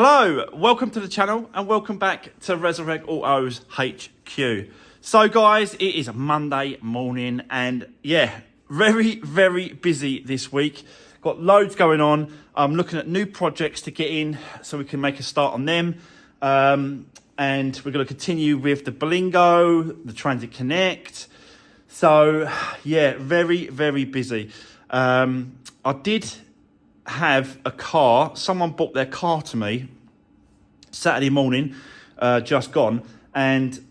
Hello, welcome to the channel and welcome back to Resurwreck Autos HQ. So guys, it is a Monday morning and yeah, very busy this week. Got loads going on. I'm looking at new projects to get in so we can make a start on them. And we're going to continue with the Berlingo, the Transit Connect. So yeah, very busy. I did have a car. Someone bought their car to me Saturday morning, just gone, and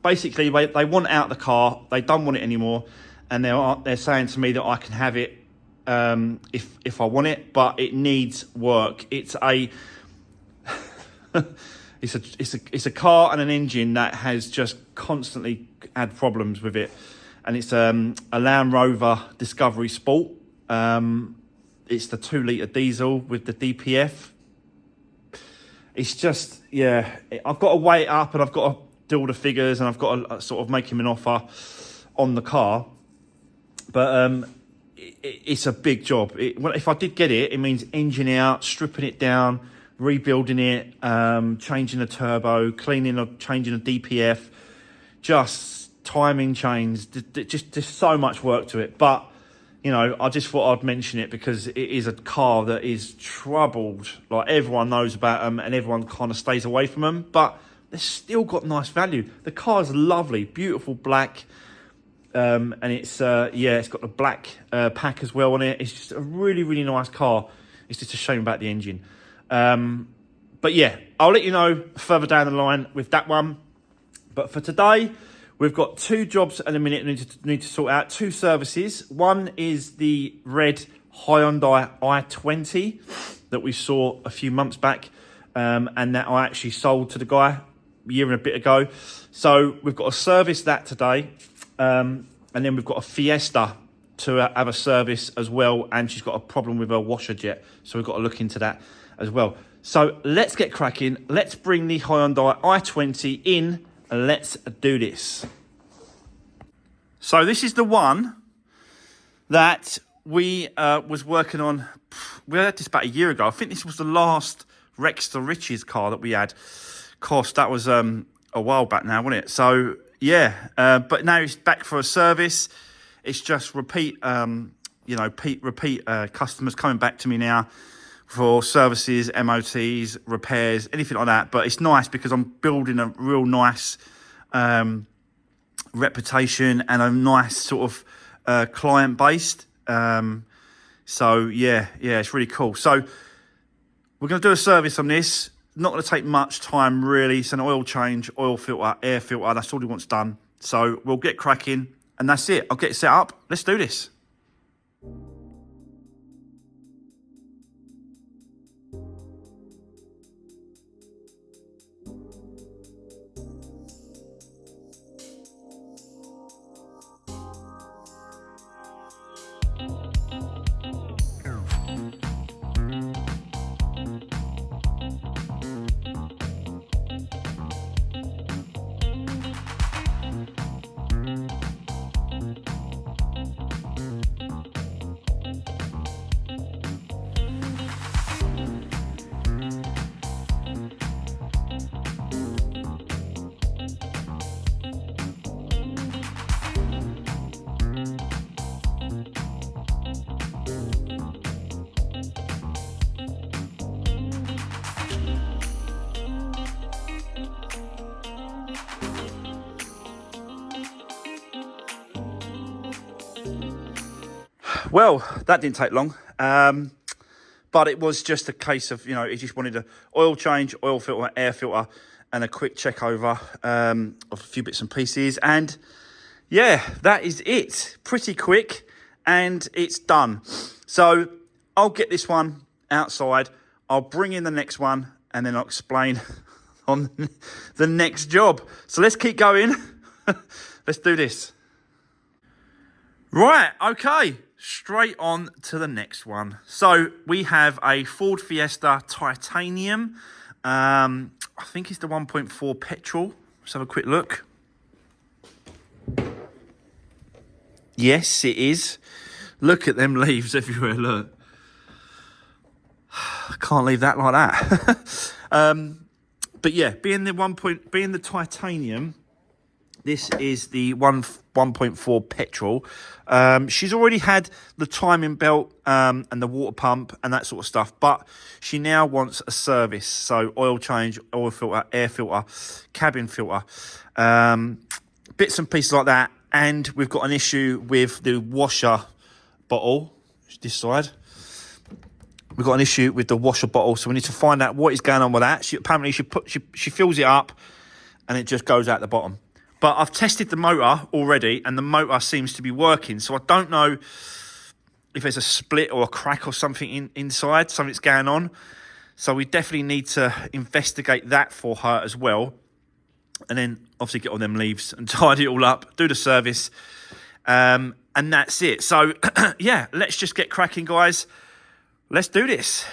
basically they want out the car. They don't want it anymore, and they're saying to me that I can have it if I want it, but it needs work. It's a it's a car and an engine that has just constantly had problems with it, and it's a Land Rover Discovery Sport. It's the 2-litre diesel with the DPF. It's just, yeah, I've got to weigh it up and I've got to do all the figures and I've got to sort of make him an offer on the car. But it's a big job. If I did get it, it means engine out, stripping it down, rebuilding it, changing the turbo, cleaning or changing the DPF, just timing chains, just so much work to it. But you know, I just thought I'd mention it because it is a car that is troubled. Like, everyone knows about them and everyone kind of stays away from them, but they've still got nice value. The car is lovely, beautiful black. And it's, yeah, it's got the black pack as well on it. It's just a really nice car. It's just a shame about the engine. But yeah, I'll let you know further down the line with that one. But for today, we've got 2 jobs at a minute need to sort out, 2 services. One is the red Hyundai i20 that we saw a few months back, and that I actually sold to the guy a year and a bit ago. So we've got to service that today, and then we've got a Fiesta to have a service as well, and she's got a problem with her washer jet, so we've got to look into that as well. So let's get cracking. Let's bring the Hyundai i20 in. Let's do this. So this is the one that we was working on. We had this about a year ago. I think this was the last Rex to Riches car that we had. Cost that was a while back now, wasn't it? So yeah, but now it's back for a service. It's just repeat, you know, repeat customers coming back to me now for services, MOTs, repairs, anything like that. But it's nice because I'm building a real nice reputation and a nice sort of client based. So yeah, it's really cool. So we're going to do a service on this. Not going to take much time really. It's an oil change, oil filter, air filter. That's all he wants done. So we'll get cracking and that's it. I'll get it set up. Let's do this. Well, that didn't take long, but it was just a case of, you know, he just wanted an oil change, oil filter, air filter, and a quick check over of a few bits and pieces. And yeah, that is it. Pretty quick, and it's done. So I'll get this one outside. I'll bring in the next one, and then I'll explain on the next job. So let's keep going. Let's do this. Right, okay. Straight on to the next one. So we have a Ford Fiesta Titanium. I think it's the 1.4 petrol. Let's have a quick look. Yes, it is. Look at them leaves everywhere, look. can't leave that like that. But yeah, being the titanium, this is the 1.4 petrol. She's already had the timing belt and the water pump and that sort of stuff, but she now wants a service. So oil change, oil filter, air filter, cabin filter, bits and pieces like that. And we've got an issue with the washer bottle, this side. We've got an issue with the washer bottle, so we need to find out what is going on with that. Apparently she fills it up and it just goes out the bottom. But I've tested the motor already and the motor seems to be working. So I don't know if there's a split or a crack or something inside, something's going on. So we definitely need to investigate that for her as well. And then obviously get all them leaves and tidy it all up, do the service. And that's it. So yeah, let's just get cracking, guys. Let's do this.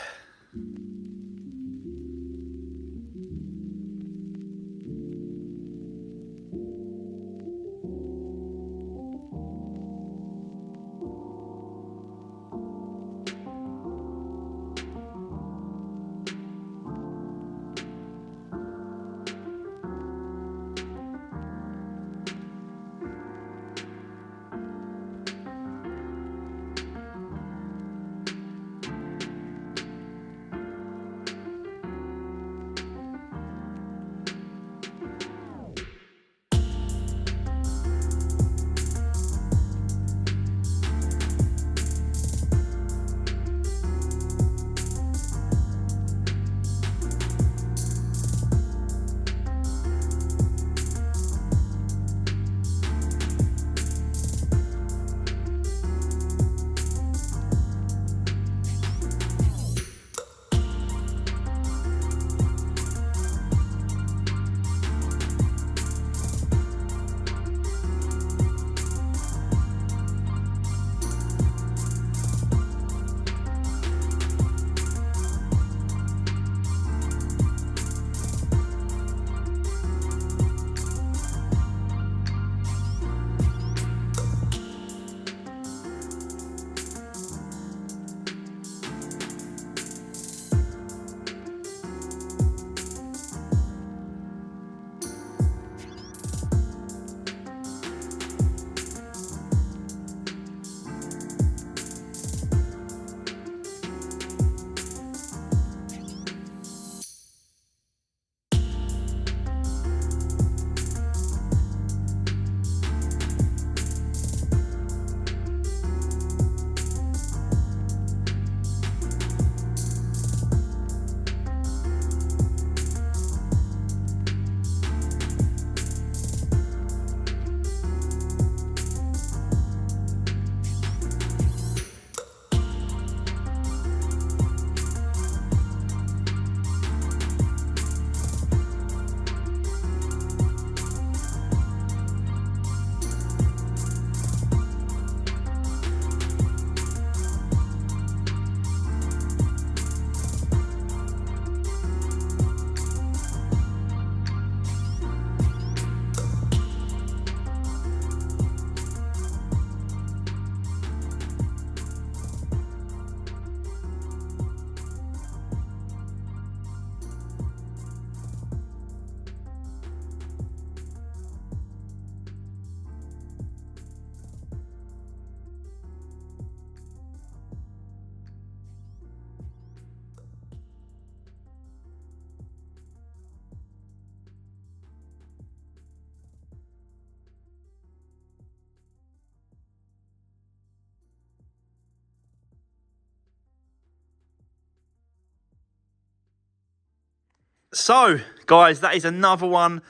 So, guys, that is another one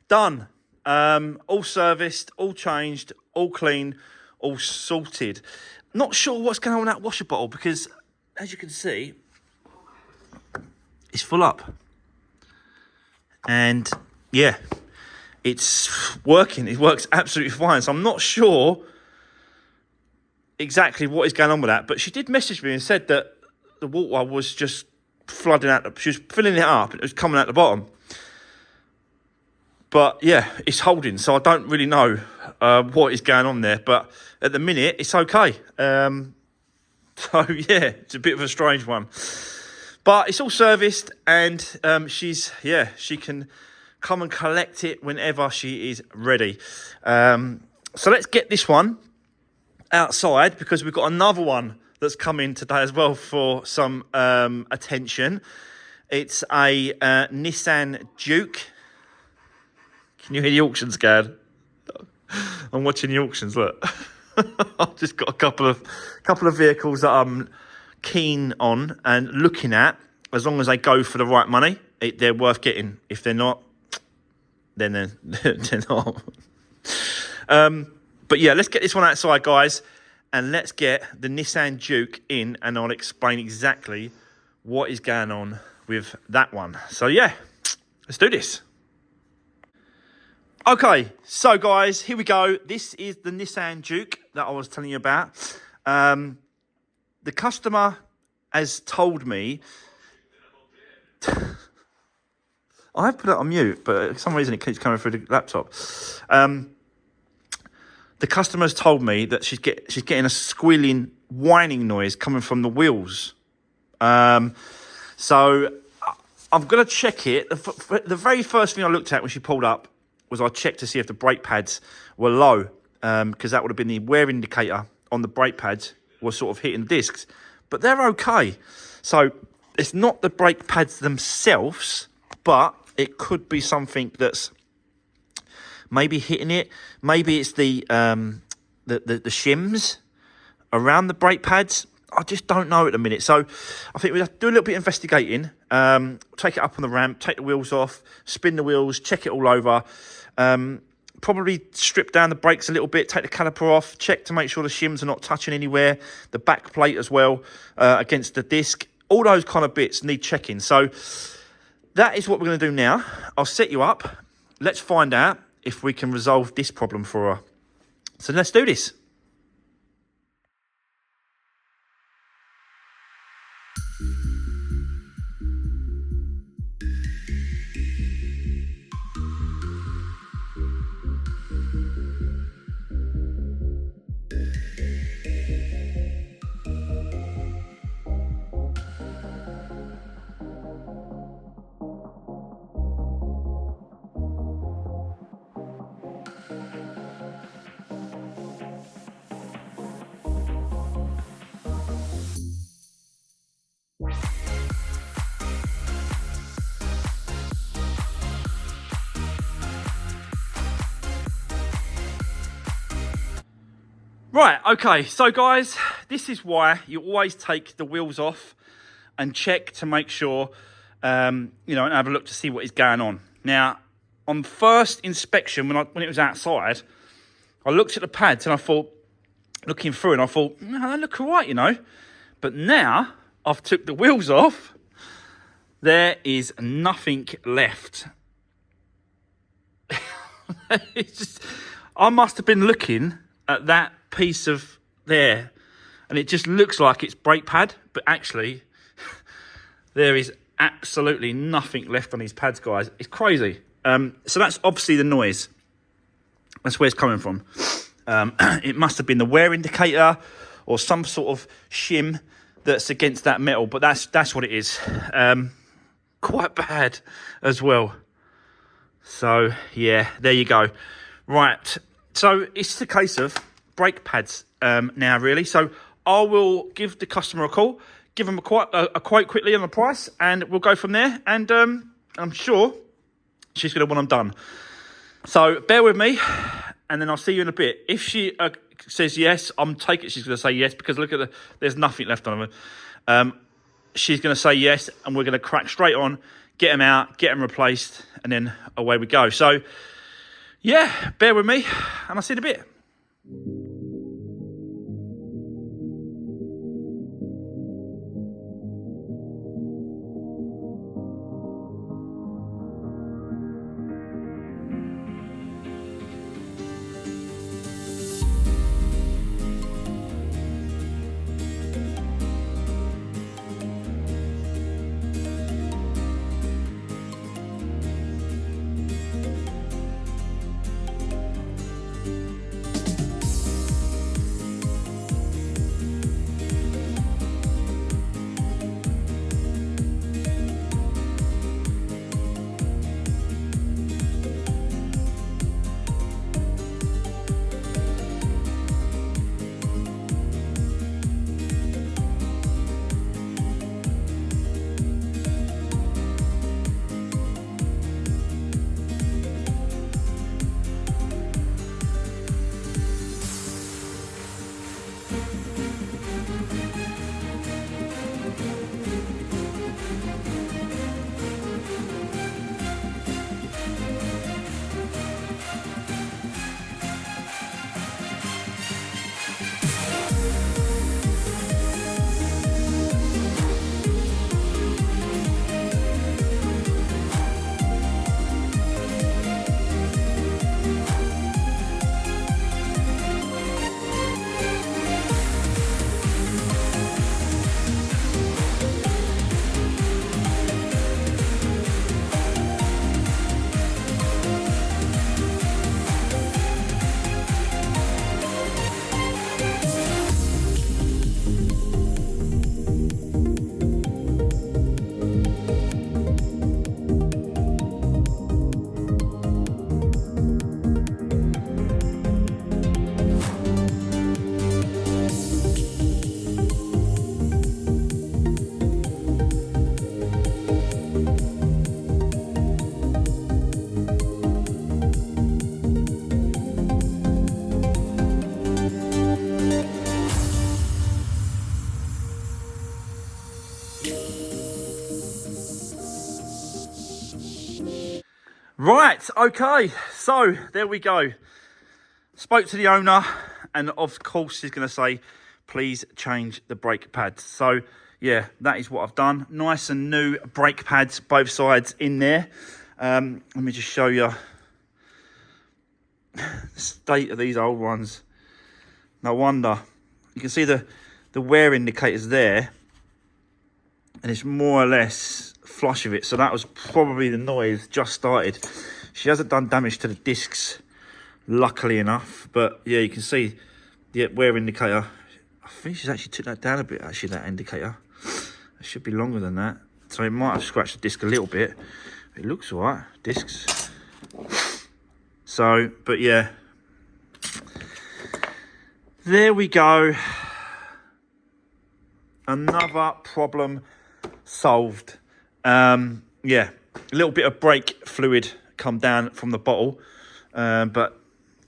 done. All serviced, all changed, all clean, all sorted. Not sure what's going on with that washer bottle because, as you can see, it's full up. And, yeah, it's working. It works absolutely fine. So I'm not sure exactly what is going on with that. But she did message me and said that the water was just flooding out. She was filling it up. It was coming out the bottom. But yeah, it's holding. So I don't really know what is going on there. But at the minute, it's okay. So yeah, it's a bit of a strange one. But it's all serviced, and she can come and collect it whenever she is ready. So let's get this one outside, because we've got another one that's come in today as well for some attention. It's a Nissan Juke. Can you hear the auctions, Gad? I'm watching the auctions, look. I've just got a couple of vehicles that I'm keen on and looking at. As long as they go for the right money, they're worth getting. If they're not, then they're not. But yeah, let's get this one outside, guys, and let's get the Nissan Juke in, and I'll explain exactly what is going on with that one. So yeah, let's do this. Okay, so guys, here we go. This is the Nissan Juke that I was telling you about. The customer has told me... I've put it on mute, but for some reason it keeps coming through the laptop. The customer's told me that she's getting a squealing, whining noise coming from the wheels. So I'm going to check it. The very first thing I looked at when she pulled up was I checked to see if the brake pads were low, because that would have been the wear indicator on the brake pads was sort of hitting discs. But they're okay. So it's not the brake pads themselves, but it could be something that's maybe hitting it. Maybe it's the shims around the brake pads. I just don't know at the minute. So I think we'll have to do a little bit of investigating. Take it up on the ramp, take the wheels off, spin the wheels, check it all over. Probably strip down the brakes a little bit, take the caliper off, check to make sure the shims are not touching anywhere. The back plate as well, against the disc. All those kind of bits need checking. So that is what we're going to do now. I'll set you up. Let's find out if we can resolve this problem for her. So let's do this. Right, okay, so guys, this is why you always take the wheels off and check to make sure, and have a look to see what is going on. Now, on first inspection, when it was outside, I looked at the pads and I thought, looking through, and I thought, no, they look all right, But now, I've took the wheels off, there is nothing left. It's just, I must have been looking at that piece of there, and it just looks like it's brake pad, but actually there is absolutely nothing left on these pads, guys. It's crazy. So that's obviously the noise. That's where it's coming from. It must have been the wear indicator or some sort of shim that's against that metal, but that's what it is. Quite bad as well. So yeah, there you go. Right, so it's a case of brake pads now, really. So I will give the customer a call, give them a quote quickly on the price, and we'll go from there. And I'm sure she's going to want them done. So bear with me, and then I'll see you in a bit. If she says yes, I'm taking it she's going to say yes, because look at there's nothing left on them. She's going to say yes, and we're going to crack straight on, get them out, get them replaced, and then away we go. So yeah, bear with me, and I'll see you in a bit. okay, so there we go. Spoke to the owner, and of course he's going to say, please change the brake pads. So yeah, that is what I've done. Nice and new brake pads, both sides in there. Let me just show you the state of these old ones. No wonder. You can see the wear indicators there, and it's more or less flush of it. So that was probably the noise just started. She hasn't done damage to the discs, luckily enough, but yeah, you can see the wear indicator. I think she's actually took that down a bit, actually, that indicator. It should be longer than that. So it might have scratched the disc a little bit. It looks all right, discs. So, but yeah. There we go. Another problem solved. Yeah, a little bit of brake fluid come down from the bottle. But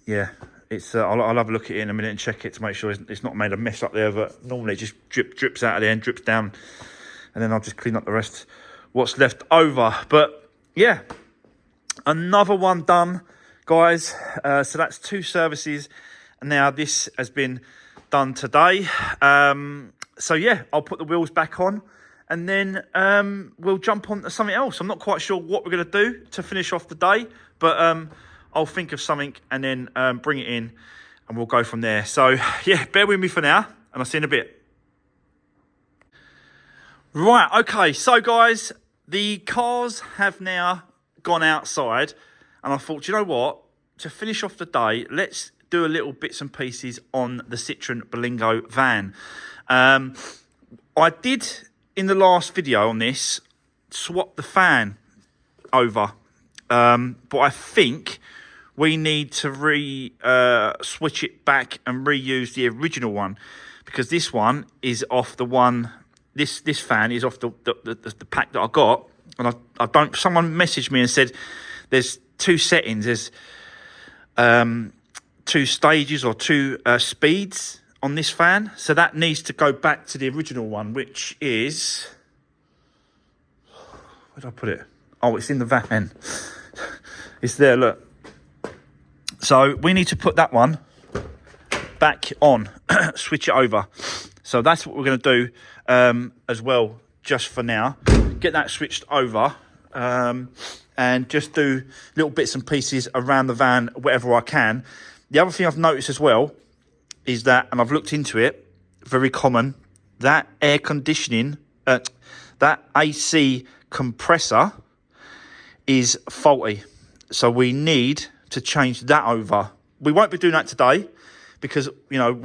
yeah, it's I'll have a look at it in a minute and check it to make sure it's not made a mess up there. But normally it just drips out of there and drips down, and then I'll just clean up the rest, what's left over. But yeah, another one done, guys. So that's 2 services, and now this has been done today. So yeah, I'll put the wheels back on, and then we'll jump on to something else. I'm not quite sure what we're going to do to finish off the day, but I'll think of something and then bring it in, and we'll go from there. So yeah, bear with me for now, and I'll see you in a bit. Right, okay, so guys, the cars have now gone outside, and I thought, you know what, to finish off the day, let's do a little bits and pieces on the Citroen Berlingo van. I did, in the last video on this, swap the fan over, but I think we need to switch it back and reuse the original one, because this one is off the one, this fan is off the pack that I got, and I don't, someone messaged me and said there's 2 settings, there's 2 stages or 2 speeds on this fan, so that needs to go back to the original one, which is, where did I put it? Oh, it's in the van. It's there, look. So we need to put that one back on, switch it over. So that's what we're going to do as well, just for now. Get that switched over, and just do little bits and pieces around the van, whatever I can. The other thing I've noticed as well is that, and I've looked into it, very common, that air conditioning, that AC compressor is faulty. So we need to change that over. We won't be doing that today because, you know,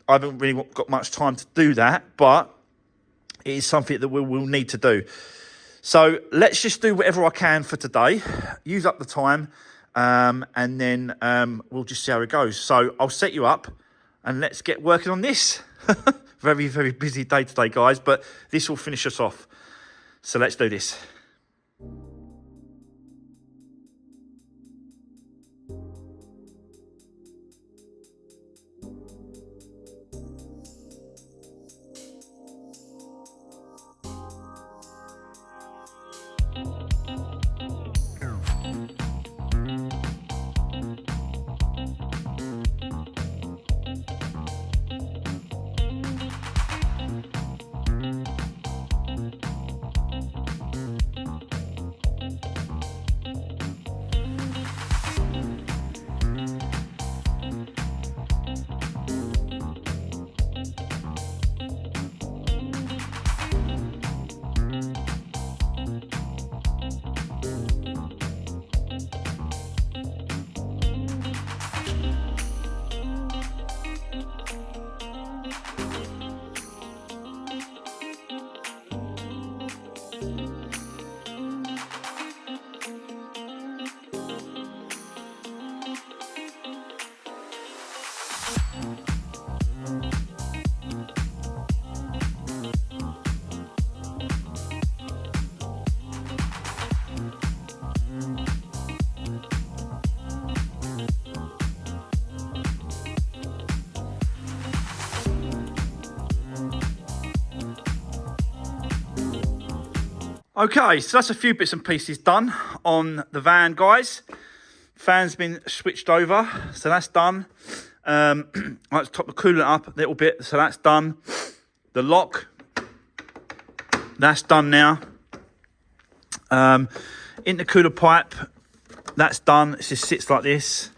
I haven't really got much time to do that, but it is something that we will need to do. So let's just do whatever I can for today, use up the time, and then we'll just see how it goes. So I'll set you up, and let's get working on this. Very, very busy day today, guys, but this will finish us off. So let's do this. Okay, so that's a few bits and pieces done on the van, guys. Fan's been switched over, so that's done. I like to top the coolant up a little bit, so that's done. The lock, that's done now. Intercooler pipe, that's done. It just sits like this.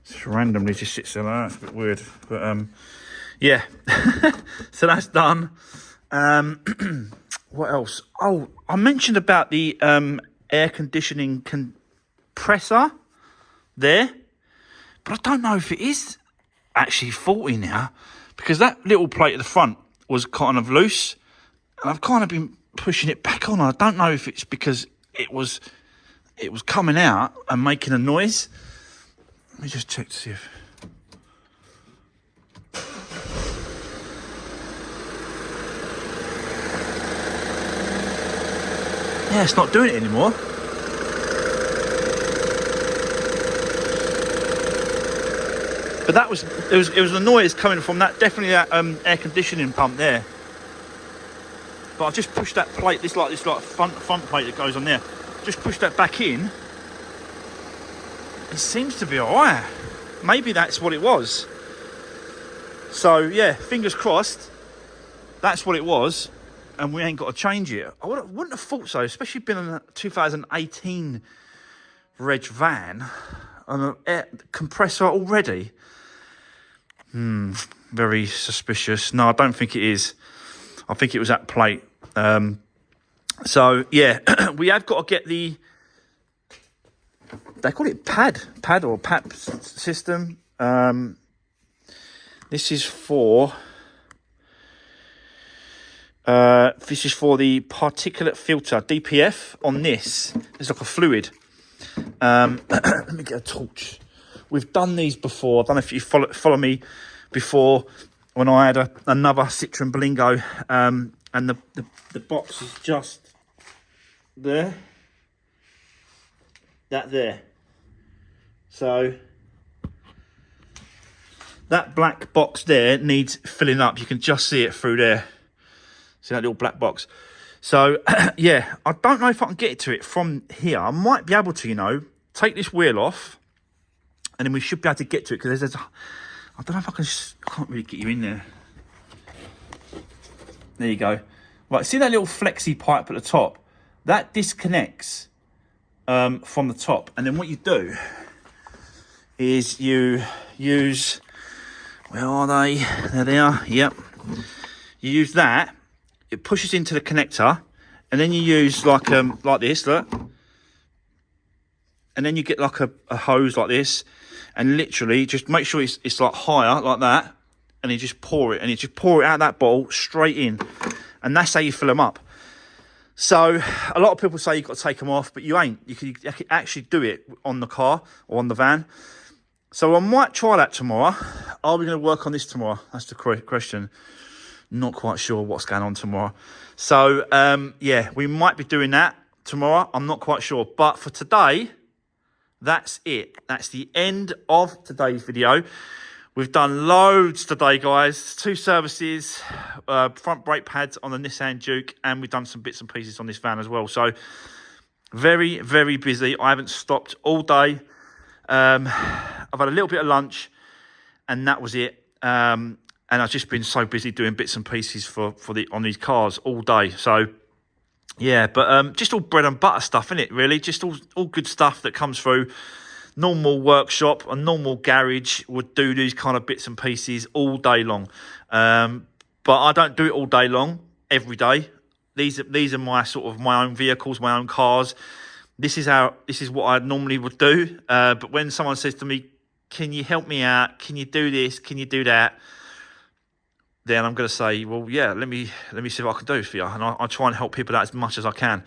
Just randomly just sits there like that. It's a bit weird, but yeah. So that's done. What else? Oh, I mentioned about the air conditioning compressor there, but I don't know if it is actually faulty now, because that little plate at the front was kind of loose, and I've kind of been pushing it back on. I don't know if it's because it was coming out and making a noise. Let me just check to see if... Yeah, it's not doing it anymore. But that was it was a noise coming from that, definitely that air conditioning pump there. But I've just pushed that plate, this front plate that goes on there. Just push that back in. It seems to be alright. Maybe that's what it was. So yeah, fingers crossed. That's what it was. And we ain't got to change it. I wouldn't have thought so, especially being in a 2018 reg van on an air compressor already. Very suspicious. No, I don't think it is. I think it was that plate. So yeah, we have got to get the, they call it pad or PAP system. This is for the particulate filter, DPF, on this. It's like a fluid. Let me get a torch. We've done these before. I don't know if you follow me before, when I had another Citroen Berlingo, and the box is just there. That there. So that black box there needs filling up. You can just see it through there. See that little black box? So, yeah, I don't know if I can get to it from here. I might be able to, you know, take this wheel off, and then we should be able to get to it, because there's I don't know if I can't really get you in there. There you go. Right, see that little flexi pipe at the top? That disconnects from the top. And then what you do is you use, where are they? There they are, yep. You use that. It pushes into the connector, and then you use like this, look, and then you get like a hose like this, and literally just make sure it's like higher like that, and you just pour it, out of that bottle straight in, and that's how you fill them up. So a lot of people say you've got to take them off, but you ain't. You can actually do it on the car or on the van. So I might try that tomorrow. Are we going to work on this tomorrow? That's the question. Not quite sure what's going on tomorrow. So, yeah, we might be doing that tomorrow. I'm not quite sure. But for today, that's it. That's the end of today's video. We've done loads today, guys. 2 services, front brake pads on the Nissan Juke, and we've done some bits and pieces on this van as well. So, very, very busy. I haven't stopped all day. I've had a little bit of lunch, and that was it. And I've just been so busy doing bits and pieces on these cars all day. So, yeah, but just all bread and butter stuff, innit, really? Just all good stuff that comes through. Normal workshop, a normal garage would do these kind of bits and pieces all day long. But I don't do it all day long, every day. These are my own vehicles, my own cars. This is what I normally would do. But when someone says to me, can you help me out? Can you do this? Can you do that? Then I'm going to say, well, yeah, let me see what I can do for you. And I'll try and help people out as much as I can.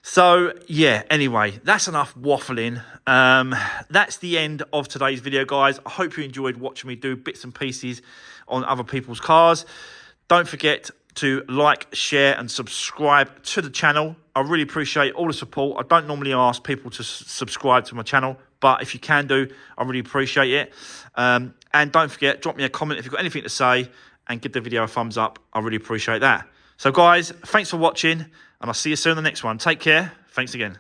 So, yeah, anyway, that's enough waffling. That's the end of today's video, guys. I hope you enjoyed watching me do bits and pieces on other people's cars. Don't forget to like, share, and subscribe to the channel. I really appreciate all the support. I don't normally ask people to subscribe to my channel, but if you can do, I really appreciate it. And don't forget, drop me a comment if you've got anything to say, and give the video a thumbs up. I really appreciate that. So, guys, thanks for watching, and I'll see you soon in the next one. Take care. Thanks again.